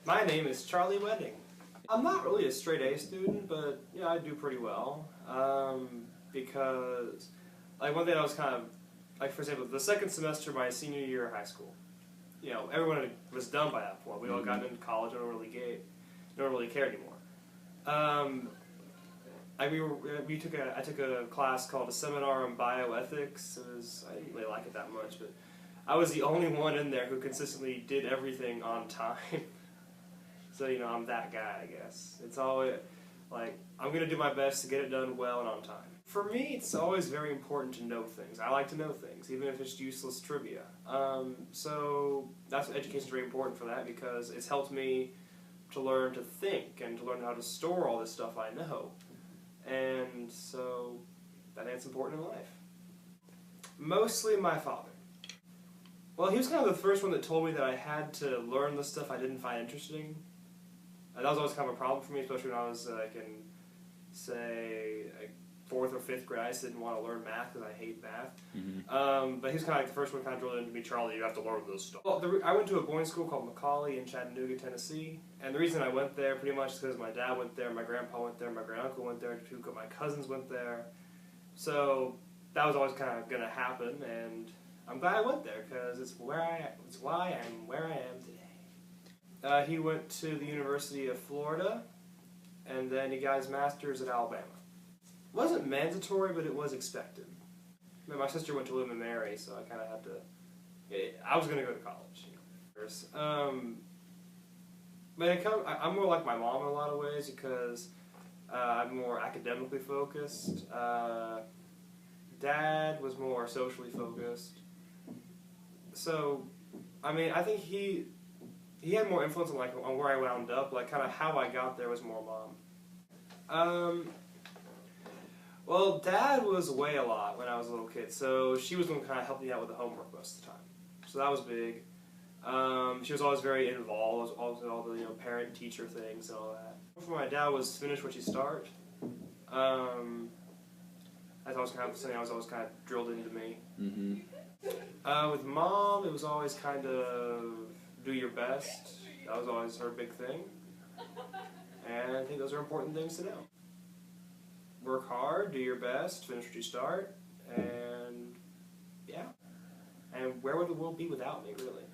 My name is Charlie Wedding. I'm not really a straight A student, but yeah, I do pretty well. Because, like, one thing I was kind of, like, for example, the second semester of my senior year of high school, you know, everyone was done by that point. We all got into college, don't really care anymore. I took a class called a seminar on bioethics. I didn't really like it that much, but I was the only one in there who consistently did everything on time. So, you know, I'm that guy, I guess. It's always, like, I'm going to do my best to get it done well and on time. For me, it's always very important to know things. I like to know things, even if it's useless trivia. So that's education is very important for that, because it's helped me to learn to think and to learn how to store all this stuff I know. And so I think it's important in life. Mostly my father. Well, he was kind of the first one that told me that I had to learn the stuff I didn't find interesting. That was always kind of a problem for me, especially when I was in, say, 4th or 5th grade. I just didn't want to learn math because I hate math. But he was kind of like the first one kind of drilled into me, Charlie, you have to learn this stuff. Well, I went to a boarding school called McCauley in Chattanooga, Tennessee. And the reason I went there pretty much is because my dad went there, my grandpa went there, my granduncle went there, two of my cousins went there. So that was always kind of going to happen, and I'm glad I went there because it's why I'm where I am today. He went to the University of Florida, and then he got his master's at Alabama. It wasn't mandatory, but it was expected. I mean, my sister went to William & Mary, so I kind of had to. I was going to go to college. You know. But I'm more like my mom in a lot of ways because I'm more academically focused. Dad was more socially focused. So, I mean, I think he had more influence on on where I wound up. Like, kind of how I got there was more mom. Well, Dad was away a lot when I was a little kid, so she was the one kind of helping me out with the homework most of the time. So that was big. She was always very involved, always all the parent-teacher things and all that. For my dad was finish what you start. That's always kind of something that was always kind of drilled into me. With Mom, it was always kind of do your best. That was always her big thing. And I think those are important things to know. Work hard, do your best, finish what you start, and yeah. And where would the world be without me, really?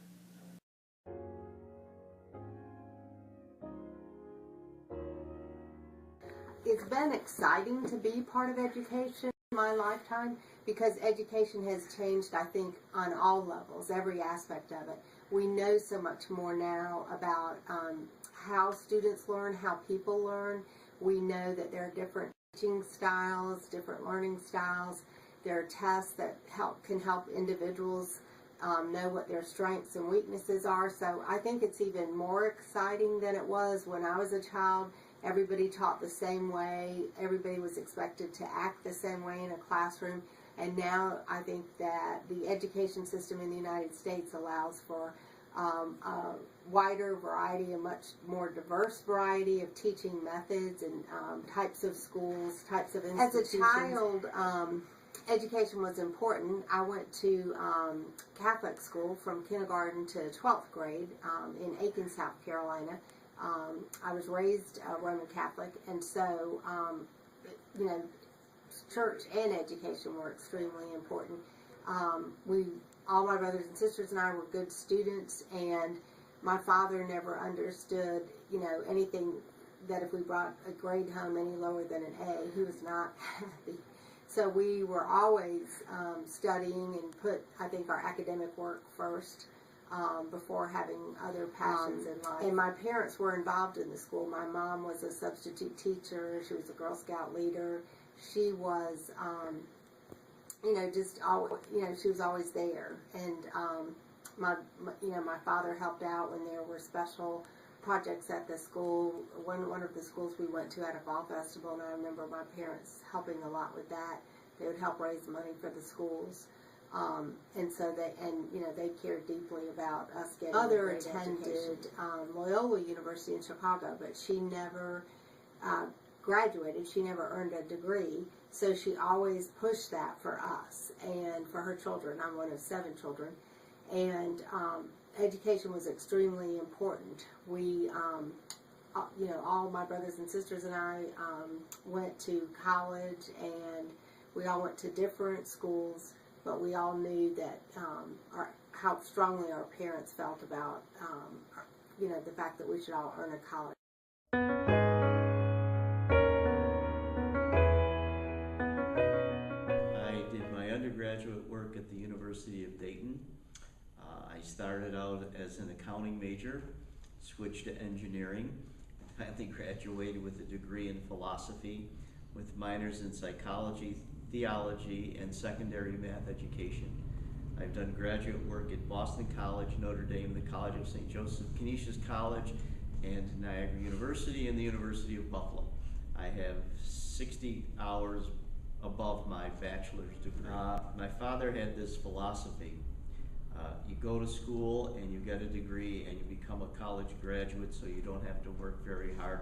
It's been exciting to be part of education in my lifetime because education has changed, I think, on all levels, every aspect of it. We know so much more now about how students learn, how people learn. We know that there are different teaching styles, different learning styles. There are tests that can help individuals know what their strengths and weaknesses are. So I think it's even more exciting than it was when I was a child. Everybody taught the same way. Everybody was expected to act the same way in a classroom. And now I think that the education system in the United States allows for a wider variety, a much more diverse variety of teaching methods and types of schools, types of institutions. As a child, education was important. I went to Catholic school from kindergarten to 12th grade in Aiken, South Carolina. I was raised Roman Catholic, and so, church and education were extremely important. All my brothers and sisters and I were good students, and my father never understood, anything that if we brought a grade home any lower than an A, he was not happy. So we were always studying and put, I think, our academic work first before having other passions in life. And my parents were involved in the school. My mom was a substitute teacher. She was a Girl Scout leader. She was, she was always there. And my father helped out when there were special projects at the school. One of the schools we went to had a fall festival, and I remember my parents helping a lot with that. They would help raise money for the schools. And so they cared deeply about us getting a great attended Loyola University in Chicago, but she never graduated. She never earned a degree, so she always pushed that for us and for her children. I'm one of 7 children, and education was extremely important. We, all my brothers and sisters and I went to college, and we all went to different schools, but we all knew that how strongly our parents felt about, the fact that we should all earn a college. I did my undergraduate work at the University of Dayton. I started out as an accounting major, switched to engineering, finally graduated with a degree in philosophy with minors in psychology, theology, and secondary math education. I've done graduate work at Boston College, Notre Dame, the College of St. Joseph, Canisius College, and Niagara University, and the University of Buffalo. I have 60 hours above my bachelor's degree. My father had this philosophy. You go to school and you get a degree and you become a college graduate, so you don't have to work very hard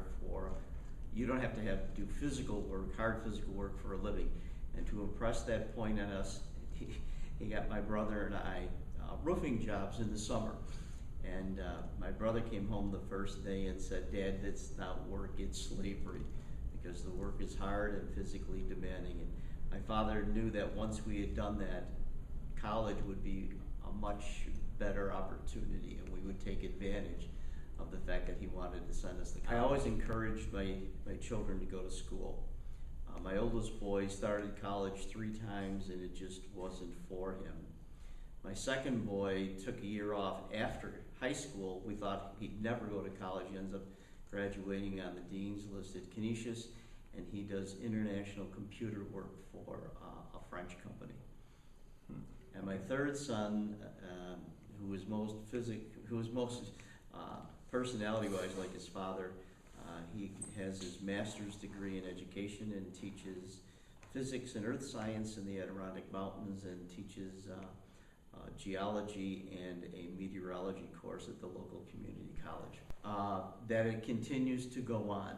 you don't have to do physical work, hard physical work for a living. And to impress that point on us, he got my brother and I roofing jobs in the summer. And my brother came home the first day and said, "Dad, that's not work, it's slavery, because the work is hard and physically demanding." And my father knew that once we had done that, college would be a much better opportunity, and we would take advantage of the fact that he wanted to send us to college. I always encouraged my children to go to school. My oldest boy started college 3 times, and it just wasn't for him. My second boy took a year off after high school. We thought he'd never go to college. He ends up graduating on the dean's list at Canisius, and he does international computer work for a French company. And my third son, who was most personality-wise like his father, he has his master's degree in education and teaches physics and earth science in the Adirondack Mountains, and teaches geology and a meteorology course at the local community college. That it continues to go on.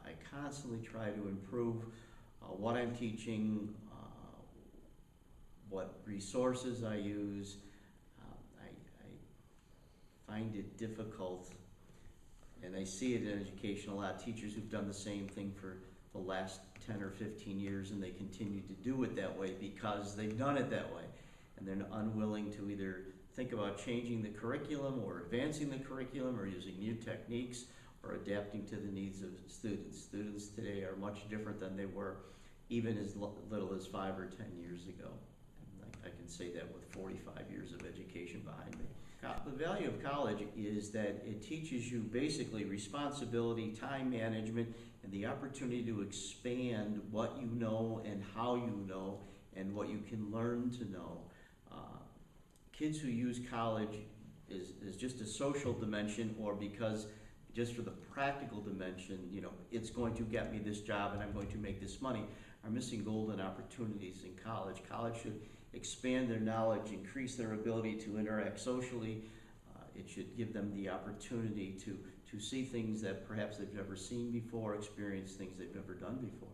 I constantly try to improve what I'm teaching, what resources I use. I find it difficult, and I see it in education a lot, teachers who've done the same thing for the last 10 or 15 years, and they continue to do it that way because they've done it that way, and they're unwilling to either think about changing the curriculum or advancing the curriculum or using new techniques or adapting to the needs of students. Students today are much different than they were even as little as 5 or 10 years ago. And I can say that with 45 years of education behind me. The value of college is that it teaches you basically responsibility, time management, and the opportunity to expand what you know and how you know and what you can learn to know. Kids who use college is just a social dimension, or because just for the practical dimension, it's going to get me this job and I'm going to make this money, are missing golden opportunities in college. College should expand their knowledge, increase their ability to interact socially. It should give them the opportunity to see things that perhaps they've never seen before, experience things they've never done before.